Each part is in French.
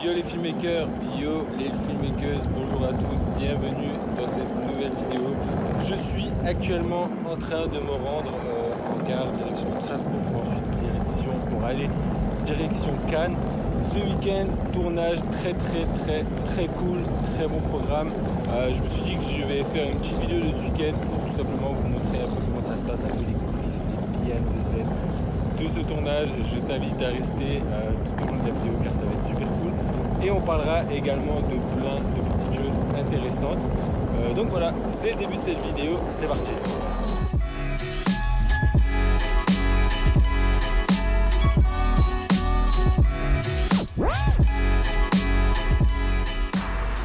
Yo les filmmakers, yo les filmmakers, bonjour à tous, bienvenue dans cette nouvelle vidéo. Je suis actuellement en train de me rendre en gare direction Strasbourg, ensuite pour aller direction Cannes. Ce week-end, tournage très cool, très bon programme. Je me suis dit que je vais faire une petite vidéo de ce week-end pour tout simplement vous montrer un peu comment ça se passe, un peu les coulisses, les behind the scenes de ce tournage. Je t'invite à rester tout au long de la vidéo car ça va être super cool. Et on parlera également de plein de petites choses intéressantes. Donc voilà, c'est le début de cette vidéo, c'est parti.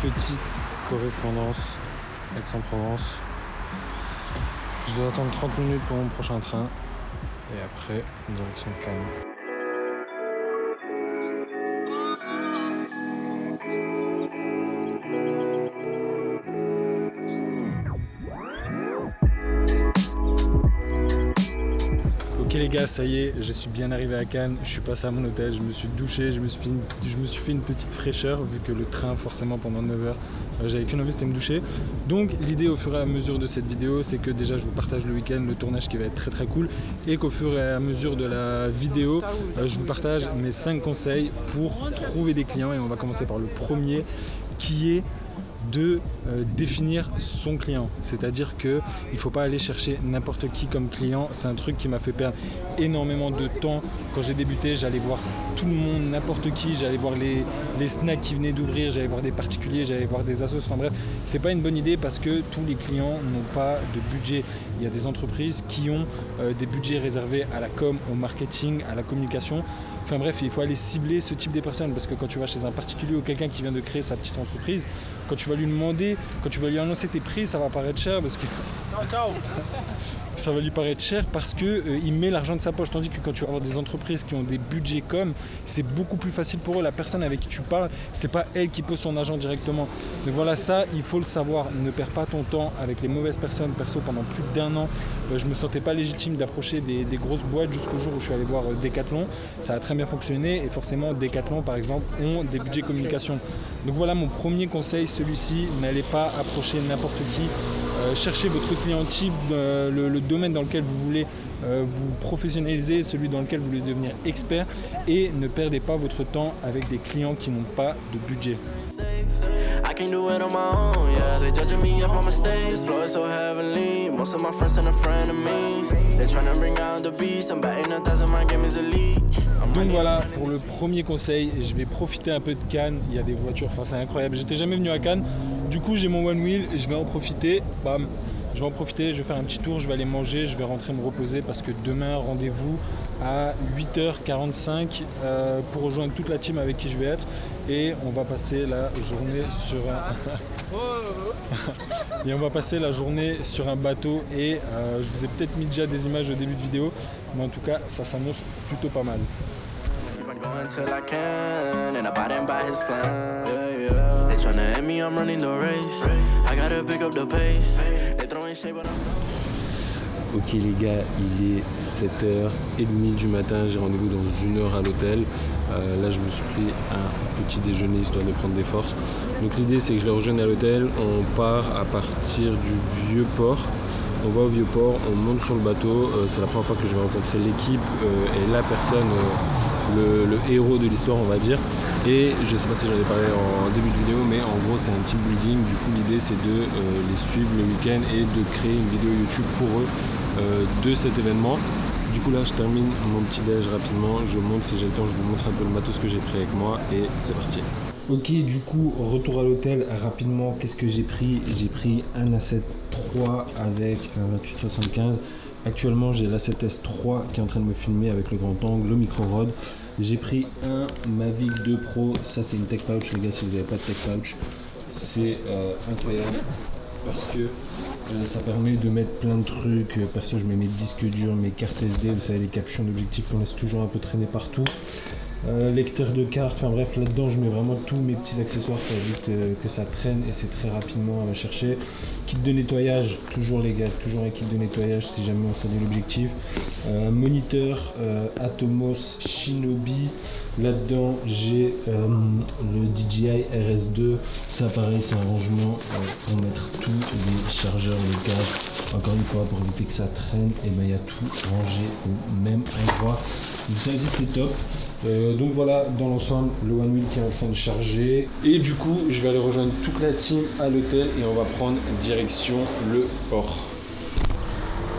Petite correspondance Aix-en-Provence. Je dois attendre 30 minutes pour mon prochain train. Et après, direction Cannes. Ok les gars, ça y est, je suis bien arrivé à Cannes, je suis passé à mon hôtel, je me suis douché, je me suis fait une petite fraîcheur vu que le train forcément pendant 9 heures, j'avais qu'une envie, c'était me doucher. Donc l'idée au fur et à mesure de cette vidéo, c'est que déjà je vous partage le week-end, le tournage qui va être très cool, et qu'au fur et à mesure de la vidéo, je vous partage mes 5 conseils pour trouver des clients. Et on va commencer par le premier qui est de définir son client, c'est-à-dire que il faut pas aller chercher n'importe qui comme client. C'est un truc qui m'a fait perdre énormément de temps quand j'ai débuté. J'allais voir tout le monde, n'importe qui, j'allais voir les snacks qui venaient d'ouvrir, j'allais voir des particuliers, j'allais voir des assos, enfin bref, c'est pas une bonne idée parce que tous les clients n'ont pas de budget. Il y a des entreprises qui ont des budgets réservés à la com, au marketing, à la communication. Enfin bref, il faut aller cibler ce type de personnes parce que quand tu vas chez un particulier ou quelqu'un qui vient de créer sa petite entreprise, quand tu vas lui demander, quand tu vas lui annoncer tes prix, ça va paraître cher parce que ça va lui paraître cher parce que il met l'argent de sa poche. Tandis que quand tu vas avoir des entreprises qui ont des budgets comme, c'est beaucoup plus facile pour eux. La personne avec qui tu parles, c'est pas elle qui pose son argent directement. Donc voilà, ça il faut le savoir. Ne perds pas ton temps avec les mauvaises personnes. Perso, pendant plus d'1 an, je me sentais pas légitime d'approcher des grosses boîtes jusqu'au jour où je suis allé voir Decathlon. Ça a très bien fonctionné et forcément Decathlon par exemple ont des budgets communication. Donc voilà mon premier conseil, celui-ci, n'allez pas approcher n'importe qui. Cherchez votre client type, le domaine dans lequel vous voulez vous professionnaliser, celui dans lequel vous voulez devenir expert, et ne perdez pas votre temps avec des clients qui n'ont pas de budget. I can do it on my own, yeah, they judging me off my mistakes. This floor is so heavenly, most of my friends and frenemies. They're trying to bring out the beast, I'm batting 1,000, my game is elite. Donc voilà pour le premier conseil, je vais profiter un peu de Cannes, il y a des voitures, enfin c'est incroyable, j'étais jamais venu à Cannes, du coup j'ai mon one wheel et je vais en profiter, bam. Je vais en profiter, je vais faire un petit tour, je vais aller manger, je vais rentrer me reposer parce que demain, rendez-vous à 8h45 pour rejoindre toute la team avec qui je vais être. Et on va passer la journée sur un... et on va passer la journée sur un bateau. Et je vous ai peut-être mis déjà des images au début de vidéo, mais en tout cas, ça s'annonce plutôt pas mal. Ok les gars, il est 7h30 du matin, j'ai rendez-vous dans 1 heure à l'hôtel. Là je me suis pris un petit déjeuner histoire de prendre des forces. Donc l'idée c'est que je les rejoigne à l'hôtel, on part à partir du Vieux-Port. On va au Vieux-Port, on monte sur le bateau, c'est la première fois que je vais rencontrer l'équipe et la personne, le héros de l'histoire on va dire. Et je sais pas si j'en ai parlé en début de vidéo, mais en gros c'est un team building. Du coup l'idée c'est de les suivre le week-end et de créer une vidéo YouTube pour eux de cet événement. Du coup là je termine mon petit déj rapidement, je monte si j'ai le temps, je vous montre un peu le matos que j'ai pris avec moi et c'est parti. Ok, du coup, retour à l'hôtel, rapidement, qu'est-ce que j'ai pris? J'ai pris un A7 III avec un 28-75. Actuellement, j'ai l'A7S III qui est en train de me filmer avec le grand angle, le micro rod. J'ai pris un Mavic 2 Pro, ça c'est une tech pouch, les gars, si vous n'avez pas de tech pouch, c'est incroyable parce que ça permet de mettre plein de trucs. Perso, je mets mes disques durs, mes cartes SD, vous savez, les captions d'objectifs qu'on laisse toujours un peu traîner partout. lecteur de cartes, enfin bref, là-dedans je mets vraiment tous mes petits accessoires, ça évite que ça traîne et c'est très rapidement à chercher. Kit de nettoyage, toujours les gars, toujours un kit de nettoyage si jamais on salit l'objectif. Moniteur Atomos Shinobi, là-dedans j'ai le DJI RS2, ça pareil c'est un rangement pour mettre tous les chargeurs, les câbles, encore une fois pour éviter que ça traîne, et ben il y a tout rangé au même endroit, donc ça aussi c'est top. Donc voilà, dans l'ensemble, le One Wheel qui est en train de charger. Et du coup, je vais aller rejoindre toute la team à l'hôtel et on va prendre direction le port.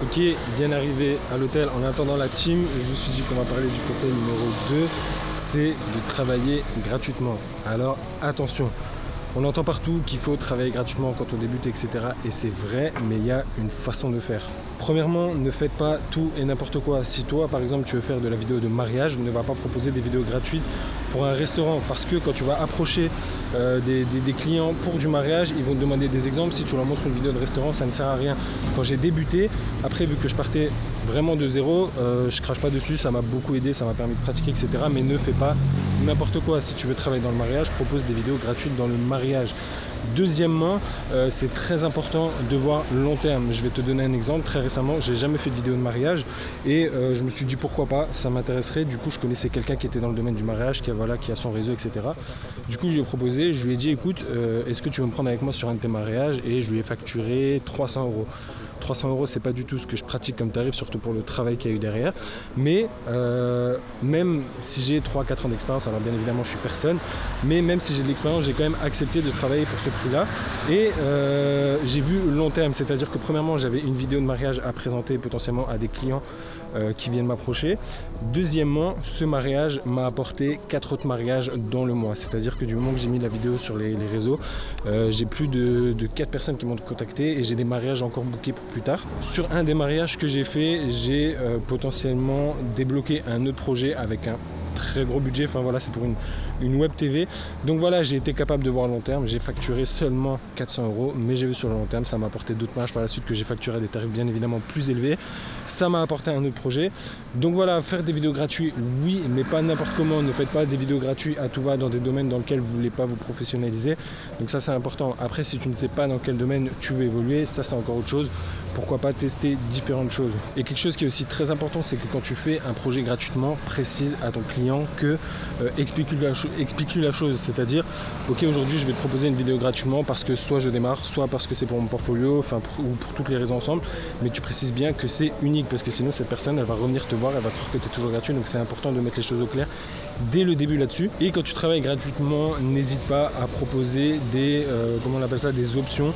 Ok, bien arrivé à l'hôtel. En attendant la team, je me suis dit qu'on va parler du conseil numéro 2, c'est de travailler gratuitement. Alors attention, on entend partout qu'il faut travailler gratuitement quand on débute, etc. Et c'est vrai, mais il y a une façon de faire. Premièrement, ne faites pas tout et n'importe quoi. Si toi, par exemple, tu veux faire de la vidéo de mariage, ne va pas proposer des vidéos gratuites pour un restaurant. Parce que quand tu vas approcher des clients pour du mariage, ils vont te demander des exemples. Si tu leur montres une vidéo de restaurant, ça ne sert à rien. Quand j'ai débuté, après, vu que je partais vraiment de zéro, je crache pas dessus, ça m'a beaucoup aidé, ça m'a permis de pratiquer, etc. Mais ne fais pas n'importe quoi. Si tu veux travailler dans le mariage, propose des vidéos gratuites dans le mariage. Deuxièmement, c'est très important de voir long terme. Je vais te donner un exemple. Très récemment, j'ai jamais fait de vidéo de mariage et je me suis dit pourquoi pas, ça m'intéresserait. Du coup, je connaissais quelqu'un qui était dans le domaine du mariage, qui a son réseau, etc. Du coup, je lui ai proposé, je lui ai dit écoute, est-ce que tu veux me prendre avec moi sur un de tes mariages? Et je lui ai facturé 300 €. 300 €, c'est pas du tout ce que je pratique comme tarif, surtout pour le travail qu'il y a eu derrière. Mais même si j'ai 3-4 ans d'expérience, alors bien évidemment je suis personne, mais même si j'ai de l'expérience, j'ai quand même accepté de travailler pour ce prix-là. Et j'ai vu long terme, c'est-à-dire que premièrement, j'avais une vidéo de mariage à présenter potentiellement à des clients qui viennent m'approcher. Deuxièmement, ce mariage m'a apporté 4 autres mariages dans le mois. C'est-à-dire que du moment que j'ai mis la vidéo sur les réseaux, j'ai plus de 4 personnes qui m'ont contacté et j'ai des mariages encore bookés pour plus tard. Sur un des mariages que j'ai fait, j'ai potentiellement débloqué un autre projet avec un très gros budget, enfin voilà, c'est pour une web TV. Donc voilà, j'ai été capable de voir long terme, j'ai facturé seulement 400 €, mais j'ai vu sur le long terme, ça m'a apporté d'autres marges par la suite que j'ai facturé à des tarifs bien évidemment plus élevés. Ça m'a apporté un autre projet. Donc voilà, faire des vidéos gratuites, oui, mais pas n'importe comment. Ne faites pas des vidéos gratuites à tout va dans des domaines dans lesquels vous ne voulez pas vous professionnaliser. Donc ça, c'est important. Après, si tu ne sais pas dans quel domaine tu veux évoluer, ça c'est encore autre chose. Pourquoi pas tester différentes choses. Et quelque chose qui est aussi très important, c'est que quand tu fais un projet gratuitement, précise à ton client que explique-lui la chose. C'est-à-dire, ok, aujourd'hui je vais te proposer une vidéo gratuitement parce que soit je démarre, soit parce que c'est pour mon portfolio, enfin ou pour toutes les raisons ensemble, mais tu précises bien que c'est unique parce que sinon cette personne elle va revenir te voir, elle va croire que tu es toujours gratuit. Donc c'est important de mettre les choses au clair dès le début là-dessus. Et quand tu travailles gratuitement, n'hésite pas à proposer des comment on appelle ça, des options.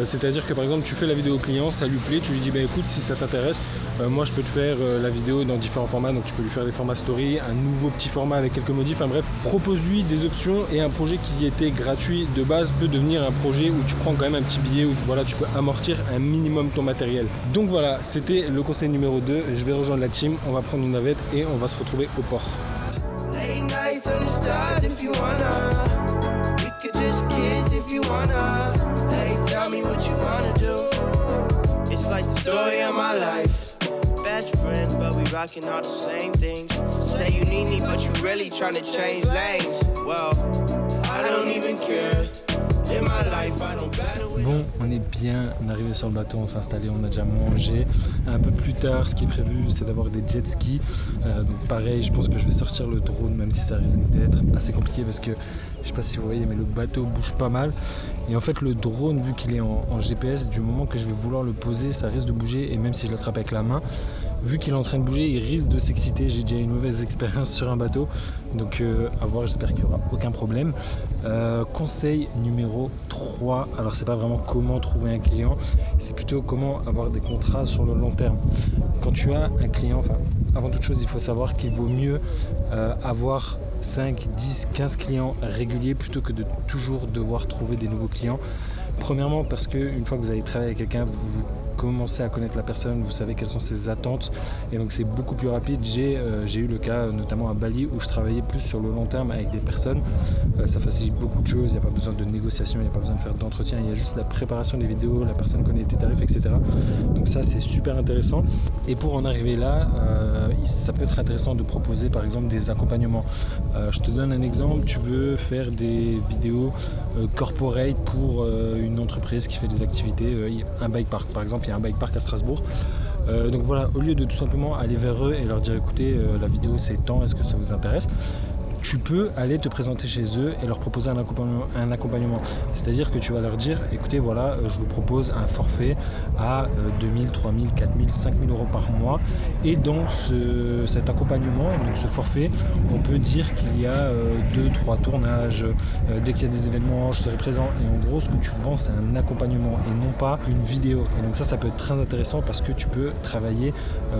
C'est-à-dire que par exemple tu fais la vidéo au client, ça lui plaît, tu lui dis bah écoute, si ça t'intéresse, moi je peux te faire la vidéo dans différents formats, donc tu peux lui faire des formats story, un nouveau petit format avec quelques modifs, enfin bref, propose-lui des options. Et un projet qui était gratuit de base peut devenir un projet où tu prends quand même un petit billet, où voilà, tu peux amortir un minimum ton matériel. Donc voilà, c'était le conseil numéro 2, je vais rejoindre la team, on va prendre une navette et on va se retrouver au port. Late nights on the stars if you wanna. We could just kiss if you wanna. Hey, tell me what you wanna do. It's like the story of my life. Best friends, but we rocking all the same things. Say you need me, but you really tryna change lanes. Well, I don't even care. In my life, I don't battle. Bon, on est bien arrivé sur le bateau, on s'est installé, on a déjà mangé. Un peu plus tard, ce qui est prévu, c'est d'avoir des jet skis. Donc pareil, je pense que je vais sortir le drone, même si ça risque d'être assez compliqué parce que, je sais pas si vous voyez, mais le bateau bouge pas mal. Et en fait, le drone, vu qu'il est en GPS, du moment que je vais vouloir le poser, ça risque de bouger. Et même si je l'attrape avec la main, vu qu'il est en train de bouger, il risque de s'exciter. J'ai déjà une mauvaise expérience sur un bateau. Donc à voir, j'espère qu'il n'y aura aucun problème. Conseil numéro 3, alors c'est pas vraiment comment trouver un client, c'est plutôt comment avoir des contrats sur le long terme. Quand tu as un client, enfin avant toute chose, il faut savoir qu'il vaut mieux avoir 5, 10, 15 clients réguliers plutôt que de toujours devoir trouver des nouveaux clients. Premièrement parce qu'une fois que vous avez travaillé avec quelqu'un, vous commencez à connaître la personne, vous savez quelles sont ses attentes et donc c'est beaucoup plus rapide. J'ai eu le cas notamment à Bali où je travaillais plus sur le long terme avec des personnes. Ça facilite beaucoup de choses, il n'y a pas besoin de négociation, il n'y a pas besoin de faire d'entretien, il y a juste la préparation des vidéos, la personne connaît tes tarifs, etc. Donc ça c'est super intéressant. Et pour en arriver là, ça peut être intéressant de proposer par exemple des accompagnements. Je te donne un exemple, tu veux faire des vidéos corporate pour une entreprise qui fait des activités, un bike park par exemple, il y a un bike park à Strasbourg. Donc voilà, au lieu de tout simplement aller vers eux et leur dire écoutez, la vidéo c'est tant, est-ce que ça vous intéresse ? Tu peux aller te présenter chez eux et leur proposer un accompagnement. C'est-à-dire que tu vas leur dire, écoutez, voilà, je vous propose un forfait à 2000, 3000, 4000, 5000 euros par mois. Et dans cet accompagnement, donc ce forfait, on peut dire qu'il y a 2-3 tournages. Dès qu'il y a des événements, je serai présent. Et en gros, ce que tu vends, c'est un accompagnement et non pas une vidéo. Et donc ça peut être très intéressant parce que tu peux travailler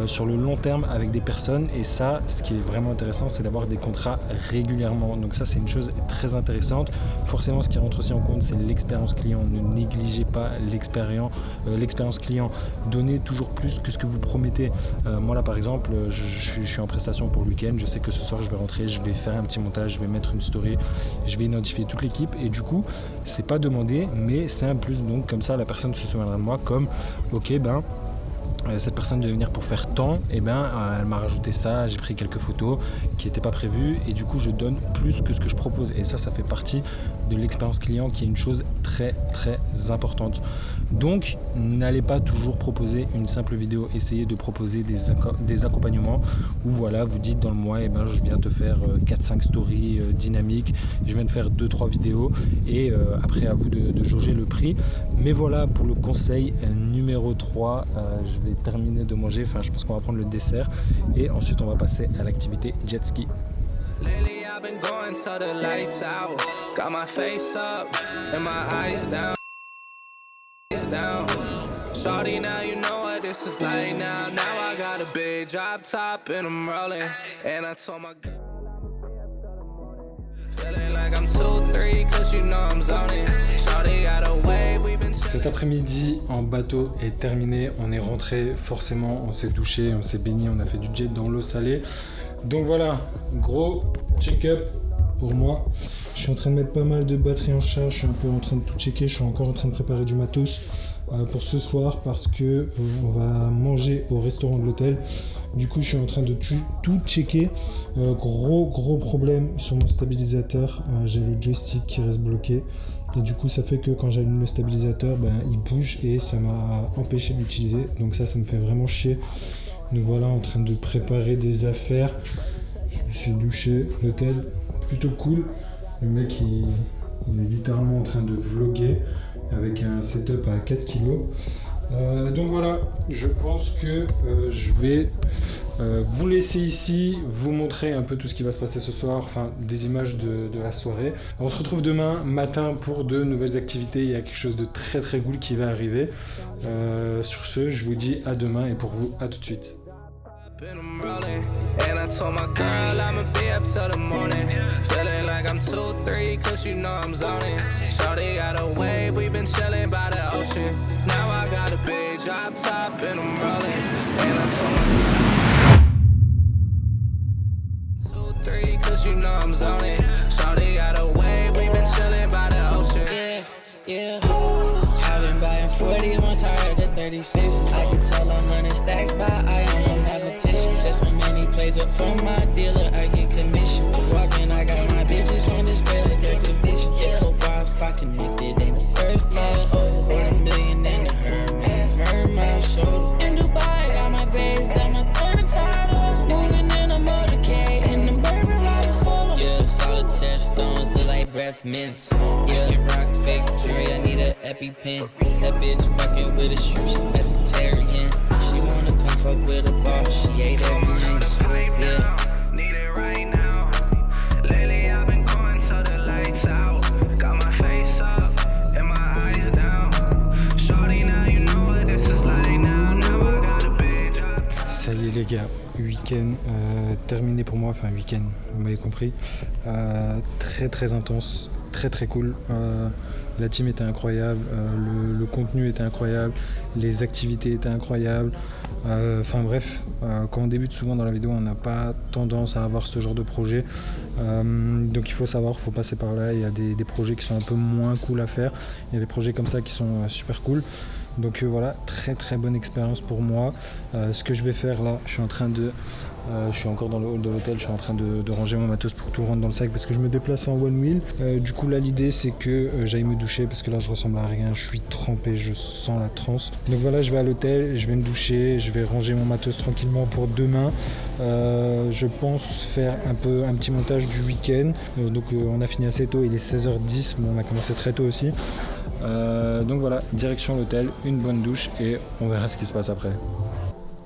sur le long terme avec des personnes. Et ça, ce qui est vraiment intéressant, c'est d'avoir des contrats régulièrement. Donc ça, c'est une chose très intéressante. Forcément, ce qui rentre aussi en compte, c'est l'expérience client. Ne négligez pas l'expérience client. Donnez toujours plus que ce que vous promettez. Moi là, par exemple, je suis en prestation pour le week-end. Je sais que ce soir, je vais rentrer, je vais faire un petit montage, je vais mettre une story, je vais identifier toute l'équipe et du coup, c'est pas demandé, mais c'est un plus. Donc comme ça, la personne se souviendra de moi comme, ok, cette personne devait venir pour faire tant, et elle m'a rajouté ça, j'ai pris quelques photos qui n'étaient pas prévues et du coup je donne plus que ce que je propose et ça fait partie de l'expérience client qui est une chose très très importante. Donc n'allez pas toujours proposer une simple vidéo, essayez de proposer des accompagnements où voilà, vous dites dans le mois, je viens te faire 4-5 stories dynamiques, je viens de faire 2-3 vidéos et après à vous de jauger le prix. Mais voilà pour le conseil numéro 3, je vais terminer de manger, je pense qu'on va prendre le dessert et ensuite on va passer à l'activité jet ski. Lately I've been going till the lights out. Got my face up and my eyes down. Shawty, now you know what this is like now. Now I got a big drop top and I'm rolling. And I told my girl feeling like I'm 2-3 cause you know I'm zoning. Shawty got a way, we've been. Cet après-midi en bateau est terminé, on est rentré, forcément on s'est douché, on s'est baigné, on a fait du jet dans l'eau salée. Donc voilà, gros check-up pour moi. Je suis en train de mettre pas mal de batterie en charge, je suis un peu en train de tout checker, je suis encore en train de préparer du matos pour ce soir parce que on va manger au restaurant de l'hôtel. Du coup je suis en train de tout checker. Gros problème sur mon stabilisateur, j'ai le joystick qui reste bloqué. Et du coup ça fait que quand j'allume le stabilisateur, il bouge et ça m'a empêché d'utiliser. Donc ça me fait vraiment chier. Donc voilà, en train de préparer des affaires. Je me suis douché, l'hôtel plutôt cool. Le mec il est littéralement en train de vlogger avec un setup à 4 kg. Donc voilà, je pense que je vais vous laisser ici, vous montrer un peu tout ce qui va se passer ce soir, des images de la soirée. On se retrouve demain matin pour de nouvelles activités, il y a quelque chose de très très cool qui va arriver. Sur ce, je vous dis à demain et pour vous, à tout de suite. And I'm rolling, and I told my girl I'ma be up till the morning. Feeling like I'm 2-3 cause you know I'm zoning. Shawty got a way, we been chilling by the ocean. Now I got a big drop top and I'm rolling. And I told my girl 2-3 cause you know I'm zoning. Shawty got a way, we been chilling by the ocean. Yeah. I've been buying 40 once I heard the 36s. I can tell 100 stacks by I am a mathematician. Just so many plays up from my dealer, I get commission. Walking, I got my bitches on display like exhibition. If a Wi-Fi connected ain't the first time. $250,000 in the Hermes, hurt my shoulder. In Dubai, got my base down, my turn tide off. Moving in a motorcade, in the bourbon riding solo. Yeah, solitaire stones look like breath mints. Yeah, I can rock fake jewelry, I need an EpiPen. That bitch fucking with a shrimp, she pescatarian. She wanna come fuck with a boss, she ate every night. Yeah. Need it right now. Lately I've been going till the lights out. Got my face up and my eyes down. Shorty, now you know what this is like now. Now I got a big job. Salut les gars, week-end terminé pour moi, week-end, vous m'avez compris, très très intense. très très cool. La team était incroyable, le contenu était incroyable, les activités étaient incroyables. Enfin bref, quand on débute souvent dans la vidéo, on n'a pas tendance à avoir ce genre de projet. Donc il faut savoir, il faut passer par là. Il y a des projets qui sont un peu moins cool à faire. Il y a des projets comme ça qui sont super cool. Donc voilà, très très bonne expérience pour moi. Ce que je vais faire là, je suis encore dans le hall de l'hôtel, je suis en train de ranger mon matos pour tout rendre dans le sac parce que je me déplace en one wheel. Du coup là l'idée c'est que j'aille me doucher parce que là je ressemble à rien, je suis trempé, je sens la transe. Donc voilà, je vais à l'hôtel, je vais me doucher, je vais ranger mon matos tranquillement pour demain. Je pense faire un petit montage du week-end. Donc on a fini assez tôt, il est 16h10, mais on a commencé très tôt aussi. Donc voilà, direction l'hôtel, une bonne douche et on verra ce qui se passe après.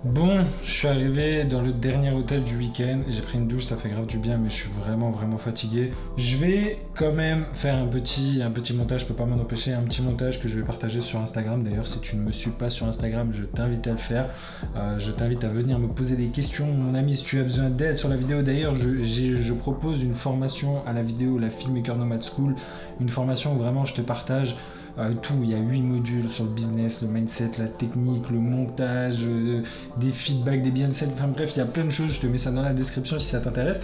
Bon, je suis arrivé dans le dernier hôtel du week-end, j'ai pris une douche, ça fait grave du bien, mais je suis vraiment fatigué. Je vais quand même faire un petit montage, je peux pas m'en empêcher, un petit montage que je vais partager sur Instagram. D'ailleurs, si tu ne me suis pas sur Instagram, je t'invite à le faire. Je t'invite à venir me poser des questions, mon ami, si tu as besoin d'aide sur la vidéo. D'ailleurs, je propose une formation à la vidéo, la Filmmaker Nomad School, une formation où vraiment je te partage tout. Il y a 8 modules sur le business, le mindset, la technique, le montage, des feedbacks, des bienfaits, enfin bref, il y a plein de choses, je te mets ça dans la description si ça t'intéresse.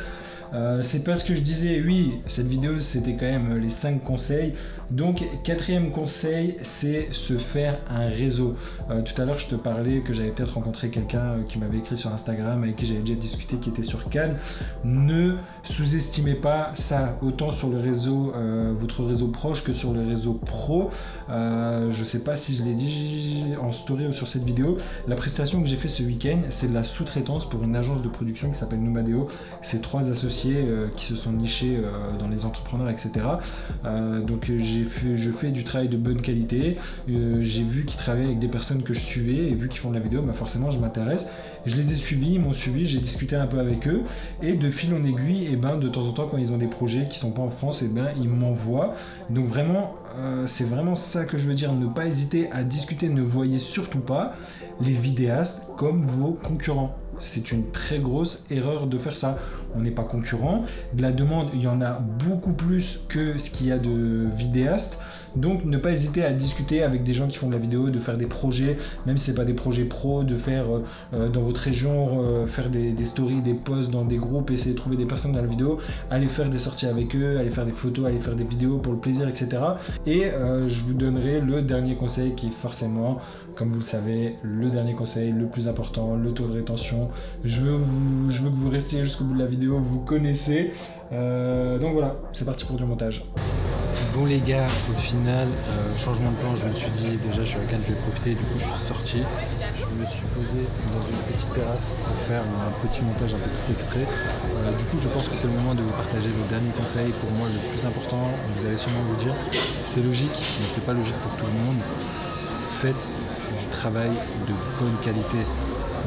C'est pas ce que je disais, oui, cette vidéo c'était quand même les 5 conseils. Donc 4e conseil, c'est se faire un réseau. Tout à l'heure je te parlais que j'avais peut-être rencontré quelqu'un qui m'avait écrit sur Instagram, avec qui j'avais déjà discuté, qui était sur Cannes. Ne sous-estimez pas ça, autant sur le réseau, votre réseau proche, que sur le réseau pro. Je sais pas si je l'ai dit en story ou sur cette vidéo, la prestation que j'ai fait ce week-end, c'est de la sous-traitance pour une agence de production qui s'appelle Nomadeo. C'est 3 associés qui se sont nichés dans les entrepreneurs, etc. Donc je fais du travail de bonne qualité. J'ai vu qu'ils travaillaient avec des personnes que je suivais, et vu qu'ils font de la vidéo, bah forcément je m'intéresse. Je les ai suivis, ils m'ont suivi, j'ai discuté un peu avec eux, et de fil en aiguille, et ben de temps en temps quand ils ont des projets qui sont pas en France, et ben ils m'envoient. Donc vraiment c'est vraiment ça que je veux dire, ne pas hésiter à discuter, ne voyez surtout pas les vidéastes comme vos concurrents. C'est une très grosse erreur de faire ça. On n'est pas concurrent. De la demande, il y en a beaucoup plus que ce qu'il y a de vidéastes. Donc ne pas hésiter à discuter avec des gens qui font de la vidéo, de faire des projets, même si ce n'est pas des projets pro, de faire dans votre région, faire des stories, des posts dans des groupes, essayer de trouver des personnes dans la vidéo, aller faire des sorties avec eux, aller faire des photos, aller faire des vidéos pour le plaisir, etc. Et je vous donnerai le dernier conseil qui est forcément, comme vous le savez, le dernier conseil, le plus important, le taux de rétention. Je veux que vous restiez jusqu'au bout de la vidéo, vous connaissez. Donc voilà, c'est parti pour du montage. Bon les gars, au final, changement de plan, je me suis dit, déjà je suis à Cannes, je vais profiter, du coup je suis sorti. Je me suis posé dans une petite terrasse pour faire un petit montage, un petit extrait. Du coup je pense que c'est le moment de vous partager le dernier conseil, pour moi le plus important. Vous allez sûrement vous dire, c'est logique, mais c'est pas logique pour tout le monde. Faites du travail de bonne qualité.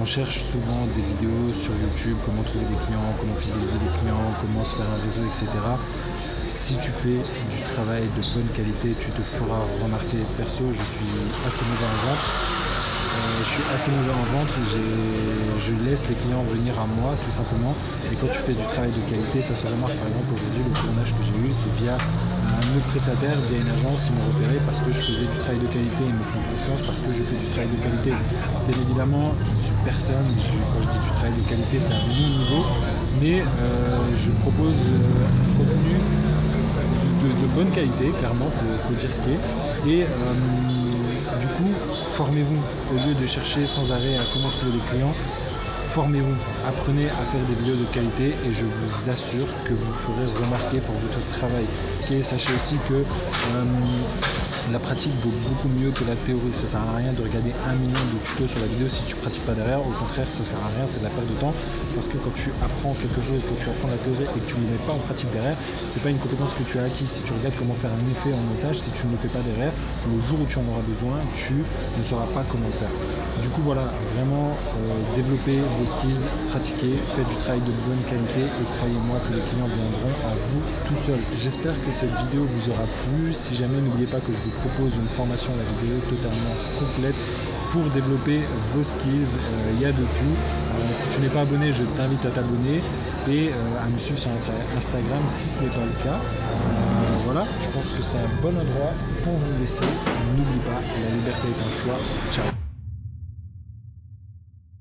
On cherche souvent des vidéos sur YouTube, comment trouver des clients, comment fidéliser des clients, comment se faire un réseau, etc. Si tu fais du travail de bonne qualité, tu te feras remarquer. Perso, je suis assez mauvais en vente. Je laisse les clients venir à moi tout simplement. Et quand tu fais du travail de qualité, ça se remarque. Par exemple, aujourd'hui, le tournage que j'ai eu, c'est via un autre prestataire, via une agence. Ils m'ont repéré parce que je faisais du travail de qualité. Ils me font confiance parce que je fais du travail de qualité. Bien évidemment, je ne suis personne. Quand je dis du travail de qualité, c'est à mon niveau. Mais je propose un contenu de bonne qualité, clairement, faut dire ce qui est. Et du coup, formez-vous. Au lieu de chercher sans arrêt à comment trouver des clients, formez-vous. Apprenez à faire des vidéos de qualité et je vous assure que vous ferez remarquer pour votre travail. Et sachez aussi que la pratique vaut beaucoup mieux que la théorie. Ça sert à rien de regarder 1 million de tutos sur la vidéo si tu pratiques pas derrière. Au contraire, ça sert à rien, c'est de la perte de temps. Parce que quand tu apprends quelque chose, quand tu apprends la théorie et que tu ne le mets pas en pratique derrière, c'est pas une compétence que tu as acquis. Si tu regardes comment faire un effet en montage, si tu ne le fais pas derrière, le jour où tu en auras besoin, tu ne sauras pas comment le faire. Du coup voilà, vraiment développez vos skills, pratiquez, faites du travail de bonne qualité et croyez-moi que les clients viendront à vous tout seuls. J'espère que cette vidéo vous aura plu. Si jamais, n'oubliez pas que je vous propose une formation à la vidéo totalement complète pour développer vos skills. Il y a de tout. Si tu n'es pas abonné, je t'invite à t'abonner et à me suivre sur Instagram si ce n'est pas le cas. Voilà. voilà, je pense que c'est un bon endroit pour vous laisser. N'oublie pas, la liberté est un choix. Ciao.